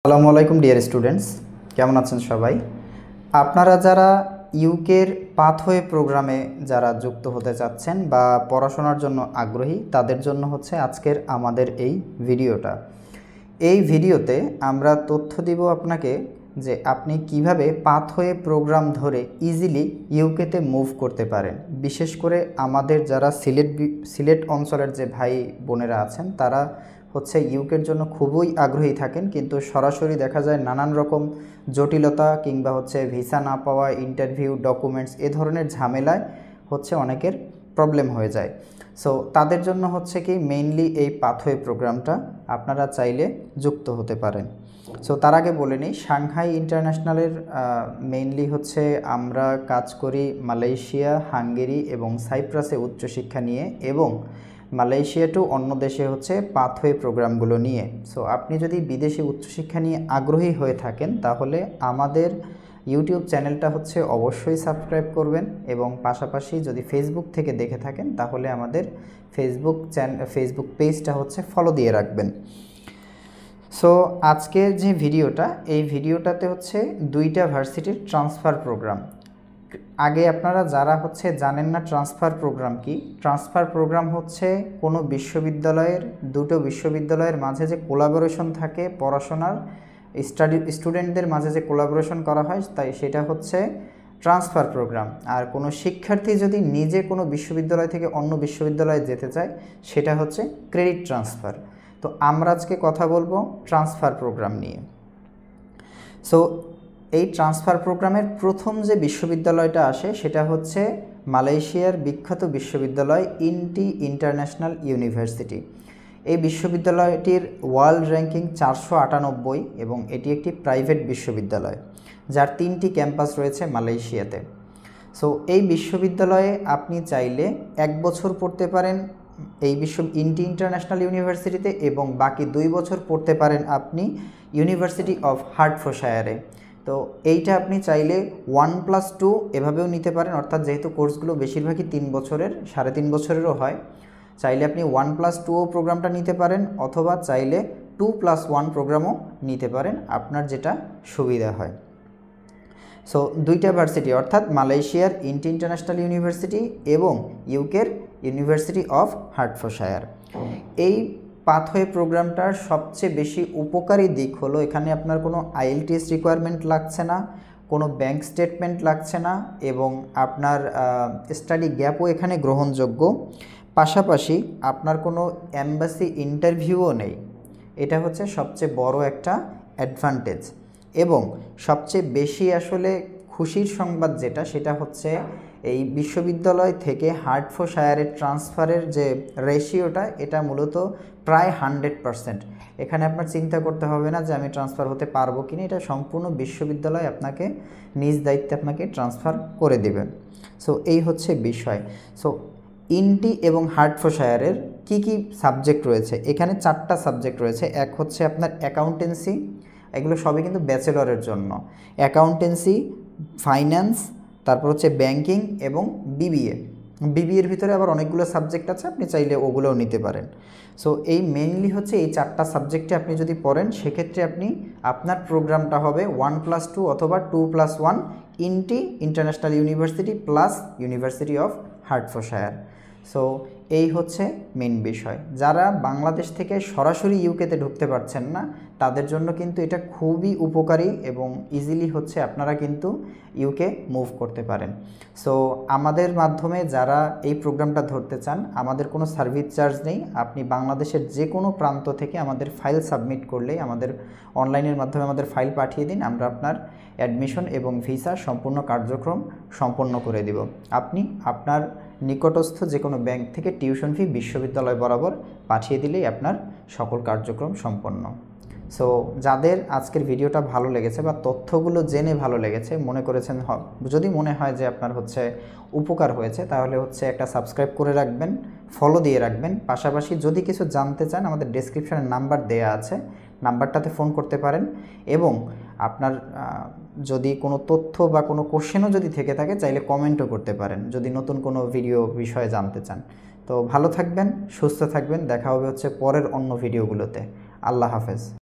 আসসালামু আলাইকুম dear students, কেমন আছেন সবাই? আপনারা যারা ইউকের পাথওয়ে প্রোগ্রামে যারা যুক্ত হতে চাচ্ছেন বা পড়াশোনার জন্য আগ্রহী, তাদের জন্য হচ্ছে আজকের আমাদের এই ভিডিওটা। এই ভিডিওতে আমরা তথ্য দিব আপনাকে যে আপনি কিভাবে পাথওয়ে প্রোগ্রাম ধরে ইজিলি ইউকেতে মুভ করতে পারেন। বিশেষ করে আমাদের যারা সিলেট অঞ্চলের যে ভাই বোনেরা আছেন, তারা হচ্ছে ইউকের জন্য খুবই আগ্রহী থাকেন, কিন্তু সরাসরি দেখা যায় নানান রকম জটিলতা কিংবা হচ্ছে ভিসা না পাওয়া, ইন্টারভিউ, ডকুমেন্টস এ ধরনের ঝামেলায় হচ্ছে অনেকের প্রবলেম হয়ে যায়। সো তাদের জন্য হচ্ছে কি মেইনলি এই পাথওয়ে প্রোগ্রামটা আপনারা চাইলে যুক্ত হতে পারেন। সো তার আগে বলে নিই, সাংহাই ইন্টারন্যাশনালের মেইনলি হচ্ছে আমরা কাজ করি মালয়েশিয়া, হাঙ্গেরি এবং সাইপ্রাসে উচ্চশিক্ষা নিয়ে, এবং মালয়েশিয়া টু অন্য দেশে হচ্ছে পাথওয়ে প্রোগ্রামগুলো নিয়ে। সো আপনি যদি বিদেশে উচ্চশিক্ষা নিয়ে আগ্রহী হয়ে থাকেন, তাহলে আমাদের ইউটিউব চ্যানেলটা হচ্ছে অবশ্যই সাবস্ক্রাইব করবেন, এবং পাশাপাশি যদি ফেসবুক থেকে দেখে থাকেন তাহলে আমাদের ফেসবুক পেজটা হচ্ছে ফলো দিয়ে রাখবেন। সো আজকের যে ভিডিওটা, এই ভিডিওটাতে হচ্ছে দুইটা ভার্সিটির ট্রান্সফার প্রোগ্রাম। আগে আপনারা যারা হচ্ছে জানেন না ট্রান্সফার প্রোগ্রাম কি, ট্রান্সফার প্রোগ্রাম হচ্ছে কোনো বিশ্ববিদ্যালয়ের, দুটো বিশ্ববিদ্যালয়ের মাঝে যে কোলাবোরেশন থাকে পড়াশোনার, স্টুডেন্টদের মাঝে যে কোলাবোরেশন করা হয়, তাই সেটা হচ্ছে ট্রান্সফার প্রোগ্রাম। আর কোনো শিক্ষার্থী যদি নিজে কোনো বিশ্ববিদ্যালয় থেকে অন্য বিশ্ববিদ্যালয়ে যেতে চায়, সেটা হচ্ছে ক্রেডিট ট্রান্সফার। তো আমরা আজকে কথা বলবো ট্রান্সফার প্রোগ্রাম নিয়ে। সো এই ট্রান্সফার প্রোগ্রামের প্রথম যে বিশ্ববিদ্যালয়টা আসে সেটা হচ্ছে মালয়েশিয়ার বিখ্যাত বিশ্ববিদ্যালয় ইনটি ইন্টারন্যাশনাল ইউনিভার্সিটি। এই বিশ্ববিদ্যালয়টির ওয়ার্ল্ড র্যাঙ্কিং 498 এবং এটি একটি প্রাইভেট বিশ্ববিদ্যালয়, যার 3টি ক্যাম্পাস রয়েছে মালয়েশিয়াতে। সো এই বিশ্ববিদ্যালয়ে আপনি চাইলে 1 বছর পড়তে পারেন এই ইনটি ইন্টারন্যাশনাল ইউনিভার্সিটিতে, এবং বাকি 2 বছর পড়তে পারেন আপনি ইউনিভার্সিটি অফ হার্টফোরশায়ারে। তো এইটা আপনি চাইলে 1+2 এভাবেও নিতে পারেন, অর্থাৎ যেহেতু কোর্সগুলো বেশিরভাগই 3 বছরের, 3.5 বছরেরও হয়, চাইলে আপনি 1+2 প্রোগ্রামটা নিতে পারেন, অথবা চাইলে 2+1 প্রোগ্রামও নিতে পারেন, আপনার যেটা সুবিধা হয়। সো দুইটা ভার্সিটি, অর্থাৎ মালয়েশিয়ার ইনটি ইন্টারন্যাশনাল ইউনিভার্সিটি এবং ইউকের ইউনিভার্সিটি অফ হার্টফোরশায়ার। এই পাথওয়ে প্রোগ্রামটার সবচেয়ে বেশি উপকারী দিক হলো এখানে আপনার কোনো আইএলটিএস রিকোয়ারমেন্ট লাগছে না, কোনো ব্যাংক স্টেটমেন্ট লাগছে না, এবং আপনার স্টাডি গ্যাপও এখানে গ্রহণযোগ্য। পাশাপাশি আপনার কোনো এমবাসি ইন্টারভিউও নেই। এটা হচ্ছে সবচেয়ে বড় একটা অ্যাডভান্টেজ। এবং সবচেয়ে বেশি আসলে খুশির সংবাদ যেটা, সেটা হচ্ছে এই বিশ্ববিদ্যালয় থেকে হার্টফোরশায়ারের ট্রান্সফারের যে রেশিওটা, এটা মূলত প্রায় 100%। এখানে আপনার চিন্তা করতে হবে না যে আমি ট্রান্সফার হতে পারবো কিনা, এটা সম্পূর্ণ বিশ্ববিদ্যালয় আপনাকে নিজ দায়িত্বে আপনাকে ট্রান্সফার করে দেবে। সো এই হচ্ছে বিষয়। সো ইনটি এবং হার্টফোরশায়ারের কি কি সাবজেক্ট রয়েছে, এখানে 4টা সাবজেক্ট রয়েছে। এক হচ্ছে আপনার অ্যাকাউন্টেন্সি, এগুলো সবই কিন্তু ব্যাচেলরের জন্য। অ্যাকাউন্টেন্সি, ফাইন্যান্স, তারপর হচ্ছে ব্যাংকিং এবং বিবিএর ভিতরে আবার অনেকগুলো সাবজেক্ট আছে, আপনি চাইলে ওগুলোও নিতে পারেন। সো এই মেইনলি হচ্ছে এই 4টা সাবজেক্টে আপনি যদি পড়েন, সেক্ষেত্রে আপনি আপনার প্রোগ্রামটা হবে 1+2 অথবা 2+1 INTI international university plus university of Hertfordshire. So এই হচ্ছে মেইন বিষয়। যারা বাংলাদেশ থেকে সরাসরি ইউকেতে ঢুকতে পারছেন না, তাদের জন্য কিন্তু এটা খুবই উপকারী, এবং ইজিলি হচ্ছে আপনারা কিন্তু ইউকে মুভ করতে পারেন। সো আমাদের মাধ্যমে যারা এই প্রোগ্রামটা ধরতে চান, আমাদের কোনো সার্ভিস চার্জ নেই। আপনি বাংলাদেশের যে কোনো প্রান্ত থেকে আমাদের ফাইল সাবমিট করলেই, আমাদের অনলাইনের মাধ্যমে আমাদের ফাইল পাঠিয়ে দিন, আমরা আপনার অ্যাডমিশন এবং ভিসা সম্পূর্ণ কার্যক্রম সম্পন্ন করে দেব। আপনি আপনার নিকটস্থ যে কোনো ব্যাংক থেকে টিউশন ফি বিশ্ববিদ্যালয় বরাবর পাঠিয়ে দিলেই আপনার সকল কার্যক্রম সম্পন্ন। সো যাদের আজকের ভিডিওটা ভালো লেগেছে বা তথ্যগুলো জেনে ভালো লেগেছে, মনে করেছেন, যদি মনে হয় যে আপনার হচ্ছে উপকার হয়েছে, তাহলে হচ্ছে একটা সাবস্ক্রাইব করে রাখবেন, ফলো দিয়ে রাখবেন। পাশাপাশি যদি কিছু জানতে চান, আমাদের ডেসক্রিপশনে নাম্বার দেয়া আছে, নাম্বারটাতে ফোন করতে পারেন। এবং আপনার যদি কোনো তথ্য বা কোনো কোশ্চেনও যদি থেকে থাকে, চাইলে কমেন্টও করতে পারেন যদি নতুন কোনো ভিডিও বিষয়ে জানতে চান। তো ভালো থাকবেন, সুস্থ থাকবেন, দেখা হবে হচ্ছে পরের অন্য ভিডিওগুলোতে। আল্লাহ হাফেজ।